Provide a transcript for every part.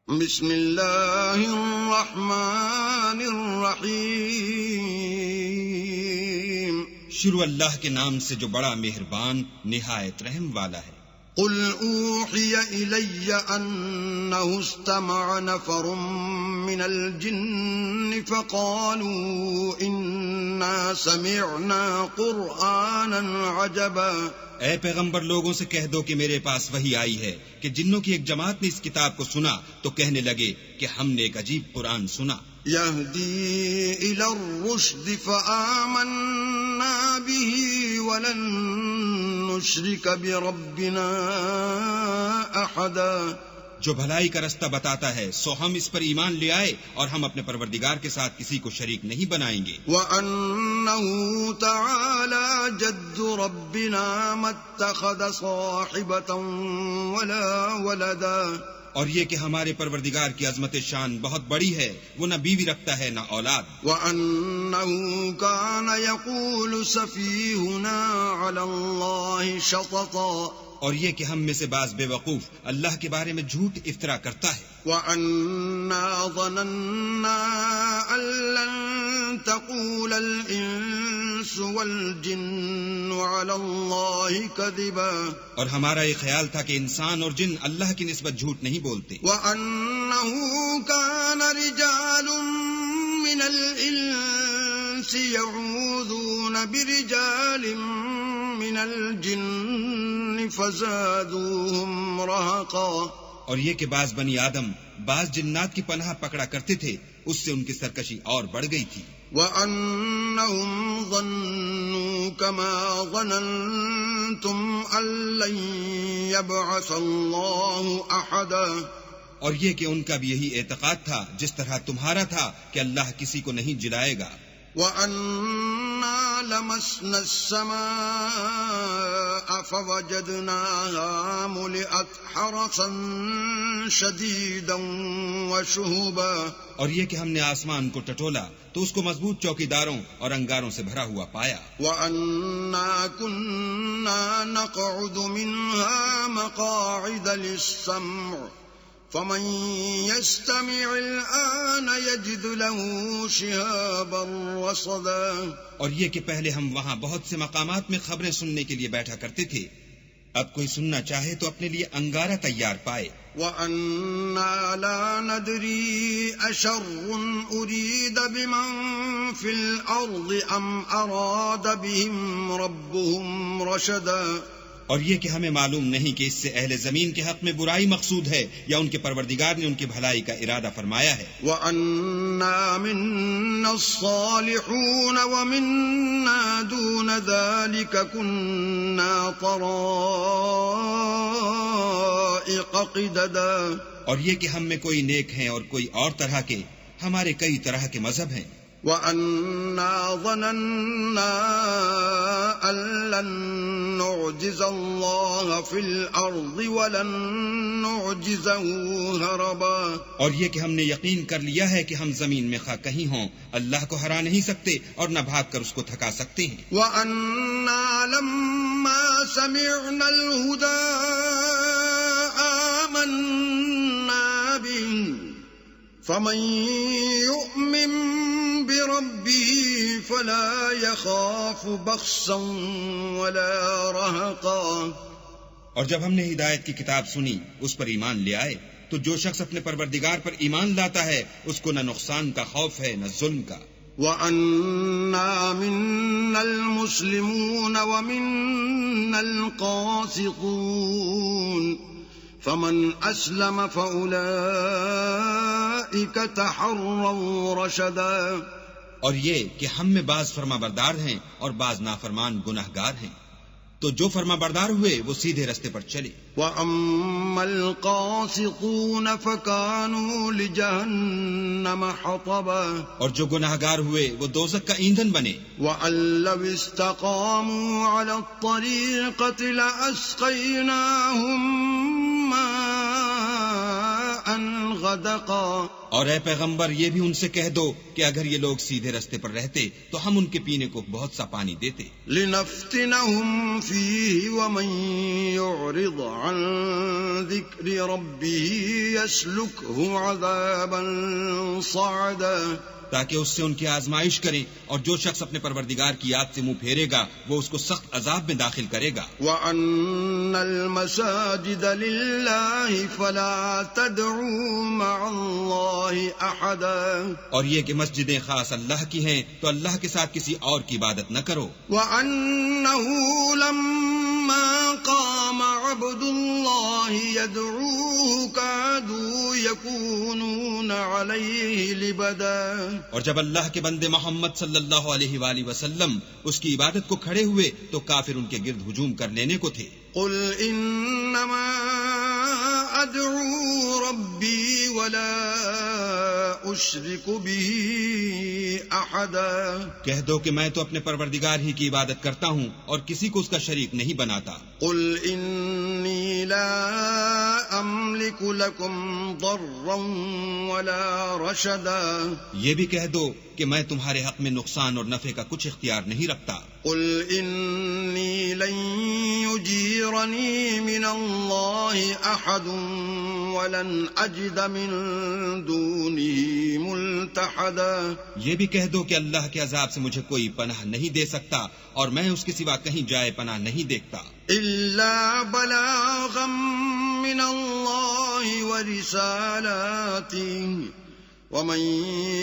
بسم اللہ الرحمن الرحیم۔ شروع اللہ کے نام سے جو بڑا مہربان نہایت رحم والا ہے۔ قل اوحی الی انہ استمع نفر من الجن فقالوا انا سمعنا قرآنا عجبا۔ اے پیغمبر لوگوں سے کہہ دو کہ میرے پاس وحی آئی ہے کہ جنوں کی ایک جماعت نے اس کتاب کو سنا تو کہنے لگے کہ ہم نے ایک عجیب قرآن سنا۔ یہدی الی الرشد فآمنا به ولن نشرک بربنا احدا۔ جو بھلائی کا رستہ بتاتا ہے سو ہم اس پر ایمان لے آئے اور ہم اپنے پروردگار کے ساتھ کسی کو شریک نہیں بنائیں گے۔ وَأَنَّهُ تَعَالَى جَدُّ رَبِّنَا مَا اتَّخَذَ صَاحِبَةً وَلَا وَلَدًا۔ اور یہ کہ ہمارے پروردگار کی عظمت شان بہت بڑی ہے، وہ نہ بیوی رکھتا ہے نہ اولاد۔ وَأَنَّهُ كَانَ يَقُولُ سَفِيهُنَا عَلَى اللَّهِ شَطَطًا۔ اور یہ کہ ہم میں سے بعض بے وقوف اللہ کے بارے میں جھوٹ افطرا کرتا ہے۔ وَأَنَّا ظَنَنَّا أَن لَّن تَقُولَ الْإِنسُ وَالْجِنُّ عَلَى اللَّهِ كَذِبًا۔ اور ہمارا یہ خیال تھا کہ انسان اور جن اللہ کی نسبت جھوٹ نہیں بولتے۔ وَأَنَّهُ كَانَ رِجَالٌ مِّنَ الْإِنسِ يَعُوذُونَ بِرِجَالٍ مِّنَ الْجِنِّ فَزَادُوهُمْ رَهَقًا۔ اور یہ کہ بعض بنی آدم بعض جنات کی پناہ پکڑا کرتے تھے، اس سے ان کی سرکشی اور بڑھ گئی تھی۔ وَأَنَّهُمْ ظَنُّوا كَمَا ظَنَنْتُمْ أَن لَّن يَبْعَثَ اللَّهُ أَحَدًا۔ اور یہ کہ ان کا بھی یہی اعتقاد تھا جس طرح تمہارا تھا کہ اللہ کسی کو نہیں جلائے گا۔ وَأَنَّا لَمَسْنَا السَّمَاءَ فَوَجَدْنَاهَا مُلِئَتْ حَرَسًا شَدِيدًا وَشُهُبًا۔ اور یہ کہ ہم نے آسمان کو ٹٹولا تو اس کو مضبوط چوکیداروں اور انگاروں سے بھرا ہوا پایا۔ وَأَنَّا كُنَّا نَقْعُدُ مِنْهَا مَقَاعِدَ لِلسَّمْعِ فَمَن يَسْتَمِعِ الْآنَ يَجِدْ لَهُ شِهَابًا رَّصَدًا۔ اور یہ کہ پہلے ہم وہاں بہت سے مقامات میں خبریں سننے کے لیے بیٹھا کرتے تھے، اب کوئی سننا چاہے تو اپنے لیے انگارہ تیار پائے۔ وَأَنَّا لَا نَدْرِي أَشَرٌّ أُرِيدَ بِمَن فِي الْأَرْضِ أَمْ أَرَادَ بِهِمْ رَبُّهُمْ رَشَدًا۔ اور یہ کہ ہمیں معلوم نہیں کہ اس سے اہل زمین کے حق میں برائی مقصود ہے یا ان کے پروردگار نے ان کی بھلائی کا ارادہ فرمایا ہے۔ وَأَنَّا مِنَّا الصَّالِحُونَ وَمِنَّا دُونَ ذَلِكَ كُنَّا طَرَائِقَ قِدَدًا۔ اور یہ کہ ہم میں کوئی نیک ہیں اور کوئی اور طرح کے، ہمارے کئی طرح کے مذہب ہیں۔ وَأَنَّا ظَنَنَّا أَن لَّن نُّعْجِزَ اللَّهَ فِي الْأَرْضِ وَلَن نُّعْجِزَهُ هَرَبًا۔ اور یہ کہ ہم نے یقین کر لیا ہے کہ ہم زمین میں خواہ کہیں ہوں اللہ کو ہرا نہیں سکتے اور نہ بھاگ کر اس کو تھکا سکتے ہیں۔ وَأَنَّا لَمَّا سَمِعْنَا الْهُدَىٰ آمَنَّا بِهِ فَمَن يُؤْمِن بِرَبِّهِ فَلَا يَخَافُ بَخْسًا وَلَا رَهَقًا۔ اور جب ہم نے ہدایت کی کتاب سنی اس پر ایمان لے آئے تو جو شخص اپنے پروردگار پر ایمان لاتا ہے اس کو نہ نقصان کا خوف ہے نہ ظلم کا۔ وَأَنَّا مِنَّا الْمُسْلِمُونَ وَمِنَّا الْقَاسِطُونَ فَمَنْ أَسْلَمَ فَأُولَئِكَ تَحَرَّوْا رَشَدًا۔ اور یہ کہ ہم میں بعض فرما بردار ہیں اور بعض نافرمان گناہگار ہیں، تو جو فرما بردار ہوئے وہ سیدھے رستے پر چلے۔ وَأَمَّا الْقَاسِطُونَ فَكَانُوا لِجَهَنَّمَ حَطَبًا۔ اور جو گناہگار ہوئے وہ دوزخ کا ایندھن بنے۔ وَأَن لَّوِ اسْتَقَامُوا عَلَى الطَّرِيقَةِ لَأَسْقَيْنَاهُم مَّاءً غدقا اور اے پیغمبر یہ بھی ان سے کہہ دو کہ اگر یہ لوگ سیدھے رستے پر رہتے تو ہم ان کے پینے کو بہت سا پانی دیتے. لنفتنهم فيه ومن يعرض عن ذكر ربه يسلكه عذابا صعدا تاکہ اس سے ان کی آزمائش کریں، اور جو شخص اپنے پروردگار کی یاد سے منہ پھیرے گا وہ اس کو سخت عذاب میں داخل کرے گا. وَأَنَّ الْمَسَاجِدَ لِلَّهِ فَلَا تَدْعُوا مَعَ اللَّهِ أَحَدًا اور یہ کہ مسجدیں خاص اللہ کی ہیں تو اللہ کے ساتھ کسی اور کی عبادت نہ کرو. وَأَنَّهُ لَمَّا قَامَ عَبْدُ اللَّهِ يَدْعُوهُ كَادُوا يَكُونُونَ عَلَيْهِ لِبَدًا اور جب اللہ کے بندے محمد صلی اللہ علیہ وآلہ وسلم اس کی عبادت کو کھڑے ہوئے تو کافر ان کے گرد ہجوم کر لینے کو تھے. قل انما ادعو ربی ولا اشرک به احدا کہہ دو کہ میں تو اپنے پروردگار ہی کی عبادت کرتا ہوں اور کسی کو اس کا شریک نہیں بناتا. قل انی لا املک لکم ضرا ولا رشدا یہ بھی کہہ دو کہ میں تمہارے حق میں نقصان اور نفع کا کچھ اختیار نہیں رکھتا. قل انی لن یجیرنی من اللہ احد ولن اجد من دونہ ملتحدا یہ بھی کہہ دو کہ اللہ کے عذاب سے مجھے کوئی پناہ نہیں دے سکتا اور میں اس کے سوا کہیں جائے پناہ نہیں دیکھتا. الا بلاغا من اللہ ورسالاتہ ومن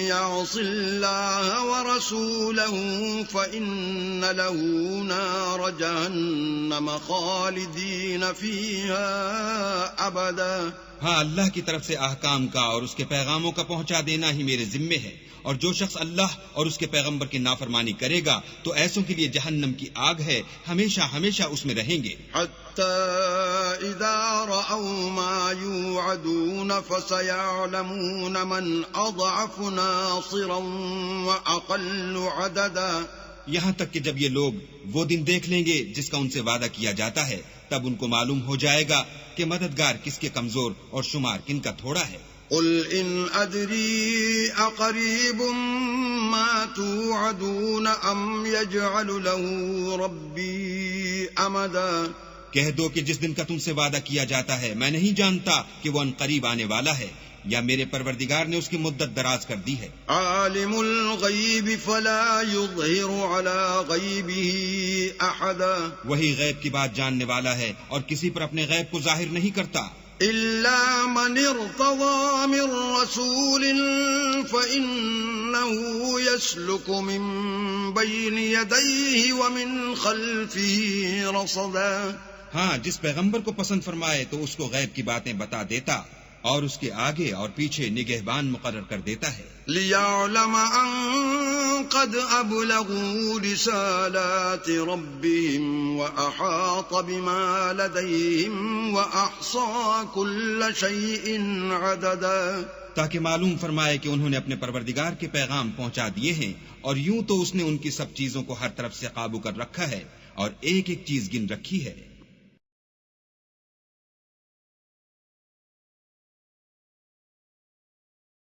يعص الله ورسوله فإن له نار جهنم خالدين فيها أبدا. ہاں اللہ کی طرف سے احکام کا اور اس کے پیغاموں کا پہنچا دینا ہی میرے ذمے ہے، اور جو شخص اللہ اور اس کے پیغمبر کی نافرمانی کرے گا تو ایسوں کے لیے جہنم کی آگ ہے، ہمیشہ ہمیشہ اس میں رہیں گے. حتى إذا رأوا ما يوعدون فسيعلمون من أضعف ناصرا وأقل عددا یہاں تک کہ جب یہ لوگ وہ دن دیکھ لیں گے جس کا ان سے وعدہ کیا جاتا ہے تب ان کو معلوم ہو جائے گا کہ مددگار کس کے کمزور اور شمار کن کا تھوڑا ہے. قل إن أدري أقريب ما توعدون أم يجعل له ربي أمدا کہہ دو کہ جس دن کا تم سے وعدہ کیا جاتا ہے میں نہیں جانتا کہ وہ ان قریب آنے والا ہے یا میرے پروردگار نے اس کی مدت دراز کر دی ہے. عالم الغیب فلا يظهر على غیبه احدا وہی غیب کی بات جاننے والا ہے اور کسی پر اپنے غیب کو ظاہر نہیں کرتا. الا من ارتضى من رسول فإنه يسلك من بين يديه ومن خلفه رصدا ہاں جس پیغمبر کو پسند فرمائے تو اس کو غیب کی باتیں بتا دیتا اور اس کے آگے اور پیچھے نگہبان مقرر کر دیتا ہے. لِيَعْلَمَ أَن قَدْ أَبْلَغُوا رِسَالَاتِ رَبِّهِمْ وَأَحَاطَ بِمَا لَدَيْهِمْ وَأَحْصَى كُلَّ شَيْءٍ عَدَدًا تاکہ معلوم فرمائے کہ انہوں نے اپنے پروردگار کے پیغام پہنچا دیے ہیں اور یوں تو اس نے ان کی سب چیزوں کو ہر طرف سے قابو کر رکھا ہے اور ایک ایک چیز گن رکھی ہے.